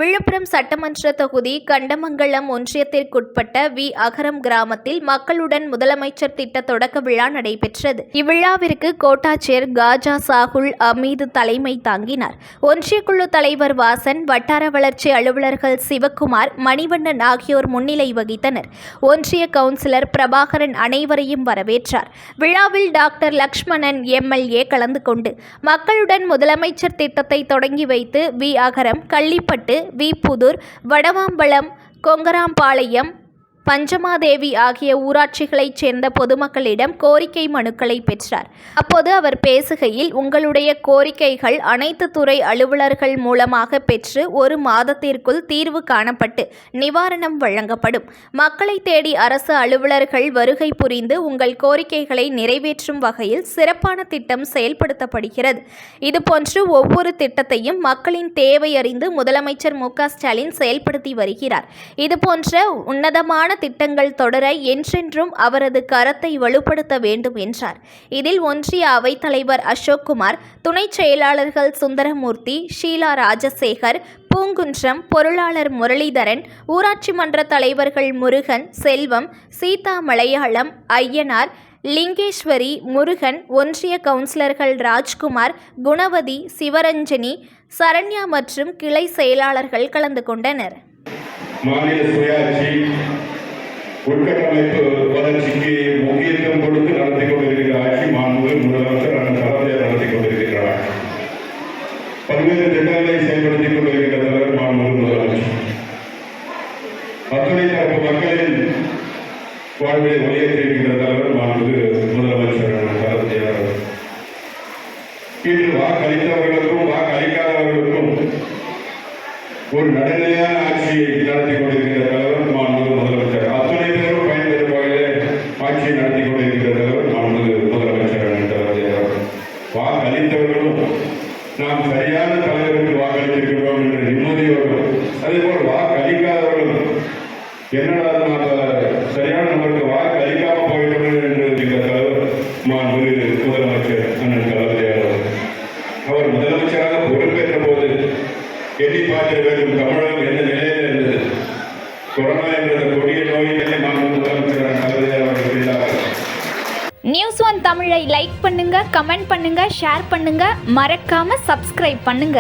விழுப்புரம் சட்டமன்ற தொகுதி கண்டமங்கலம் ஒன்றியத்திற்குட்பட்ட வி. அகரம் கிராமத்தில் மக்களுடன் முதலமைச்சர் திட்ட தொடக்க விழா நடைபெற்றது. இவ்விழாவிற்கு கோட்டாட்சியர் காஜா சாகுல் அமீது தலைமை தாங்கினார். ஒன்றிய குழு தலைவர் வாசன், வட்டார வளர்ச்சி அலுவலர்கள் சிவக்குமார், மணிவண்ணன் ஆகியோர் முன்னிலை வகித்தனர். ஒன்றிய கவுன்சிலர் பிரபாகரன் அனைவரையும் வரவேற்றார். விழாவில் டாக்டர் லக்ஷ்மணன் எம்.எல்.ஏ. கலந்து கொண்டு மக்களுடன் முதலமைச்சர் திட்டத்தை தொடங்கி வைத்து வி. அகரம், கள்ளிப்பட்டு, வி. புதூர், வடவாம்பலம், கொங்கராம்பாளையம், பஞ்சமாதேவி ஆகிய ஊராட்சிகளைச் சேர்ந்த பொதுமக்களிடம் கோரிக்கை மனுக்களை பெற்றார். அப்போது அவர் பேசுகையில், உங்களுடைய கோரிக்கைகள் அனைத்து துறை அலுவலர்கள் மூலமாக பெற்று 1 மாதத்திற்குள் தீர்வு காணப்பட்டு நிவாரணம் வழங்கப்படும். மக்களை தேடி அரசு அலுவலர்கள் வருகை புரிந்து உங்கள் கோரிக்கைகளை நிறைவேற்றும் வகையில் சிறப்பான திட்டம் செயல்படுத்தப்படுகிறது. இதுபோன்று ஒவ்வொரு திட்டத்தையும் மக்களின் தேவை அறிந்து முதலமைச்சர் மு.க. ஸ்டாலின் செயல்படுத்தி வருகிறார். இதுபோன்ற உன்னதமான திட்டங்கள் தொடர என்றென்றும் அவரது கரத்தை வலுப்படுத்த வேண்டும் என்றார். இதில் ஒன்றிய அவைத்தலைவர் அசோக்குமார், துணை செயலாளர்கள் சுந்தரமூர்த்தி, ஷீலா ராஜசேகர், பூங்குன்றம், பொருளாளர் முரளிதரன், ஊராட்சி மன்ற தலைவர்கள் முருகன், செல்வம், சீதா மலையாளம், ஐயனார், லிங்கேஸ்வரி, முருகன், ஒன்றிய கவுன்சிலர்கள் ராஜ்குமார், குணவதி, சிவரஞ்சனி, சரண்யா மற்றும் கிளை செயலாளர்கள் கலந்து கொண்டனர். மாநில சுயாட்சி உள்கட்டமைப்பு வளர்ச்சிக்கு முக்கியத்துவம் கொடுத்து நடத்தி கொண்டிருக்கிற ஆட்சி மாண்புமிகு முதலமைச்சர் தலைமையில் நடத்தி கொண்டிருக்கிறார். பல்வேறு திட்டங்களை செயல்படுத்திக் கொண்டிருக்கிற தலைவர் மாண்புமிகு முதலமைச்சர் அத்துணை தரப்பு மக்களின் வாழ்வை உயர்த்தியிருக்கிற தலைவர் மாண்புமிகு முதலமைச்சர் தலைமையில் இன்று வாக்களித்தவர்களுக்கும் வாக்களிக்காதவர்களுக்கும் ஒரு நடுநிலையான ஆட்சியை நடத்தி கொண்டிருக்கிற தலைவர் மாண்புமிகு முதலமைச்சர். அத்தனை பேரும் பயன்பெறும் வகையில் ஆட்சியை நடத்தி கொண்டிருக்கிற தலைவர் மாண்புமிகு முதலமைச்சர் தலைவர். வாக்களித்தவர்களும் நாம் சரியான தலைவருக்கு வாக்களித்திருக்கிறோம் என்ற நிம்மதியோடும், அதேபோல் வாக்களிக்காதவர்களும் என்னடா சரியான நபருக்கு வாக்களிக்காம போயிட்டோம் என்று இருக்கிற தலைவர் மாண்புமிகு முதலமைச்சர் அண்ணன் தலைவர். அவர் முதலமைச்சராக பொறுப்பேற்ற போது எண்ணி பார்க்க வேண்டும் தமிழகம் எந்த நிலையில் இருந்தது. கொரோனா என்ற கொடிய நோயை நியூஸ் ஒன் தமிழை லைக் பண்ணுங்க, கமெண்ட் பண்ணுங்க, ஷேர் பண்ணுங்க, மறக்காம சப்ஸ்கிரைப் பண்ணுங்க.